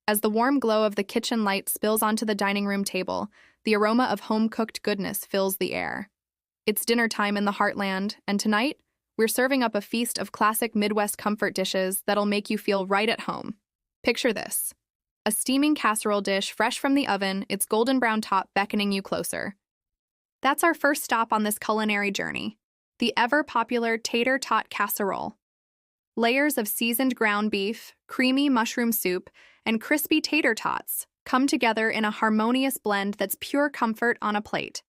As the warm glow of the kitchen light spills onto the dining room table, the aroma of home-cooked goodness fills the air. It's dinner time in the heartland, and tonight, we're serving up a feast of classic Midwest comfort dishes that'll make you feel right at home. Picture this: a steaming casserole dish fresh from the oven, its golden brown top beckoning you closer. That's our first stop on this culinary journey: the ever-popular tater tot casserole. Layers of seasoned ground beef, creamy mushroom soup, and crispy tater tots come together in a harmonious blend that's pure comfort on a plate.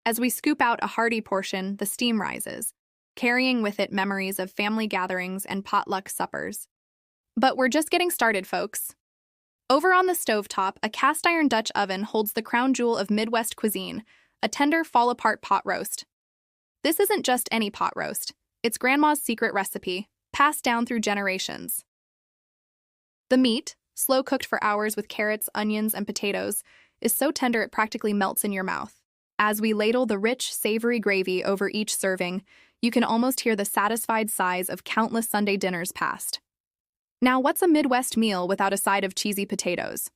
As we scoop out a hearty portion, the steam rises, carrying with it memories of family gatherings and potluck suppers. But we're just getting started, folks. Over on the stovetop, a cast-iron Dutch oven holds the crown jewel of Midwest cuisine, a tender, fall-apart pot roast. This isn't just any pot roast. It's Grandma's secret recipe, passed down through generations. The meat, slow-cooked for hours with carrots, onions, and potatoes, is so tender it practically melts in your mouth. As we ladle the rich, savory gravy over each serving, you can almost hear the satisfied sighs of countless Sunday dinners past. Now, what's a Midwest meal without a side of cheesy potatoes?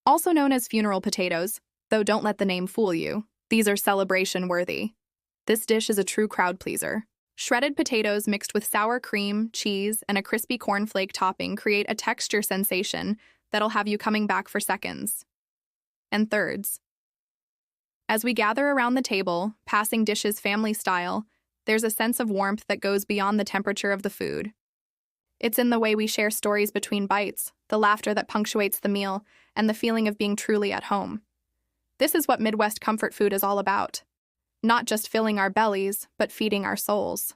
Also known as funeral potatoes, though don't let the name fool you, these are celebration-worthy. This dish is a true crowd pleaser. Shredded potatoes mixed with sour cream, cheese, and a crispy cornflake topping create a texture sensation that'll have you coming back for seconds and thirds. As we gather around the table, passing dishes family style, there's a sense of warmth that goes beyond the temperature of the food. It's in the way we share stories between bites, the laughter that punctuates the meal, and the feeling of being truly at home. This is what Midwest comfort food is all about. Not just filling our bellies, but feeding our souls.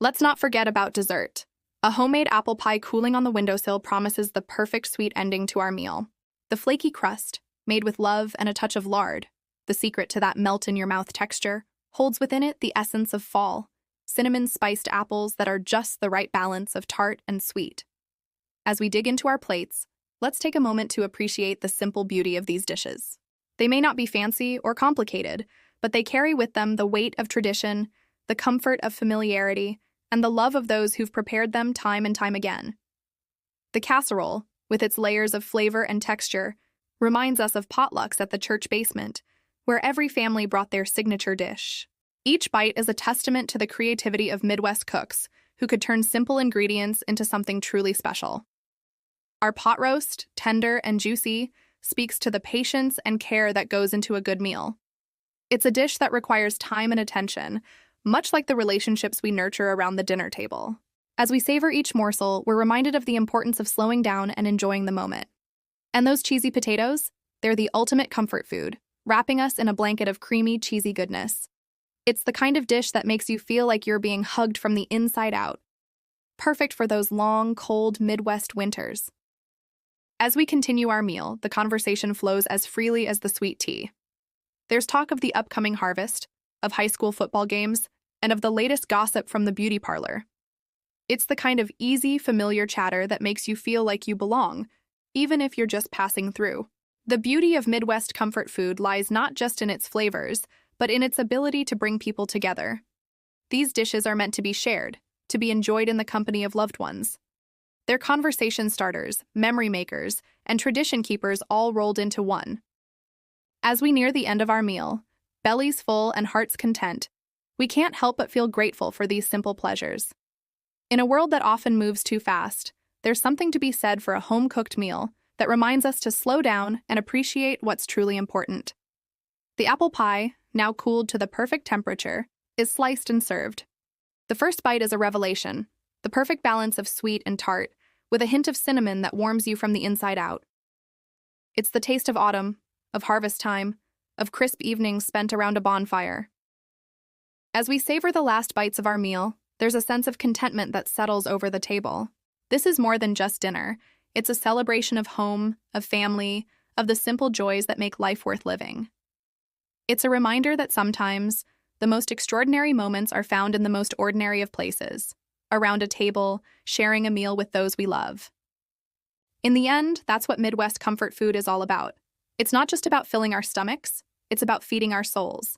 Let's not forget about dessert. A homemade apple pie cooling on the windowsill promises the perfect sweet ending to our meal. The flaky crust, made with love and a touch of lard, the secret to that melt-in-your-mouth texture, holds within it the essence of fall, cinnamon-spiced apples that are just the right balance of tart and sweet. As we dig into our plates, let's take a moment to appreciate the simple beauty of these dishes. They may not be fancy or complicated, but they carry with them the weight of tradition, the comfort of familiarity, and the love of those who've prepared them time and time again. The casserole, with its layers of flavor and texture, reminds us of potlucks at the church basement, where every family brought their signature dish. Each bite is a testament to the creativity of Midwest cooks, who could turn simple ingredients into something truly special. Our pot roast, tender and juicy, speaks to the patience and care that goes into a good meal. It's a dish that requires time and attention, much like the relationships we nurture around the dinner table. As we savor each morsel, we're reminded of the importance of slowing down and enjoying the moment. And those cheesy potatoes? They're the ultimate comfort food, wrapping us in a blanket of creamy, cheesy goodness. It's the kind of dish that makes you feel like you're being hugged from the inside out. Perfect for those long, cold Midwest winters. As we continue our meal, the conversation flows as freely as the sweet tea. There's talk of the upcoming harvest, of high school football games, and of the latest gossip from the beauty parlor. It's the kind of easy, familiar chatter that makes you feel like you belong, even if you're just passing through. The beauty of Midwest comfort food lies not just in its flavors, but in its ability to bring people together. These dishes are meant to be shared, to be enjoyed in the company of loved ones. They're conversation starters, memory makers, and tradition keepers all rolled into one. As we near the end of our meal, bellies full and hearts content, we can't help but feel grateful for these simple pleasures. In a world that often moves too fast, there's something to be said for a home-cooked meal that reminds us to slow down and appreciate what's truly important. The apple pie, now cooled to the perfect temperature, is sliced and served. The first bite is a revelation, the perfect balance of sweet and tart, with a hint of cinnamon that warms you from the inside out. It's the taste of autumn, of harvest time, of crisp evenings spent around a bonfire. As we savor the last bites of our meal, there's a sense of contentment that settles over the table. This is more than just dinner. It's a celebration of home, of family, of the simple joys that make life worth living. It's a reminder that sometimes the most extraordinary moments are found in the most ordinary of places, around a table, sharing a meal with those we love. In the end, that's what Midwest comfort food is all about. It's not just about filling our stomachs, it's about feeding our souls.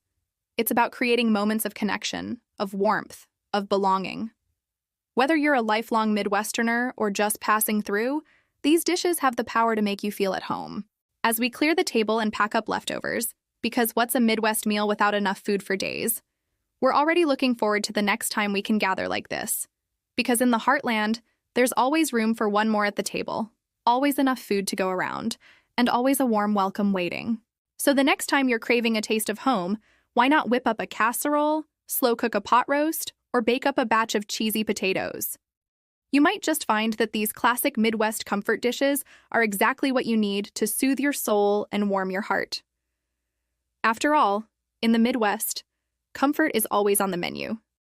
It's about creating moments of connection, of warmth, of belonging. Whether you're a lifelong Midwesterner or just passing through, These dishes have the power to make you feel at home. As we clear the table and pack up leftovers, because what's a Midwest meal without enough food for days? We're already looking forward to the next time we can gather like this. Because in the heartland, there's always room for one more at the table, always enough food to go around, and always a warm welcome waiting. So the next time you're craving a taste of home, why not whip up a casserole, slow cook a pot roast, or bake up a batch of cheesy potatoes? You might just find that these classic Midwest comfort dishes are exactly what you need to soothe your soul and warm your heart. After all, in the Midwest, comfort is always on the menu.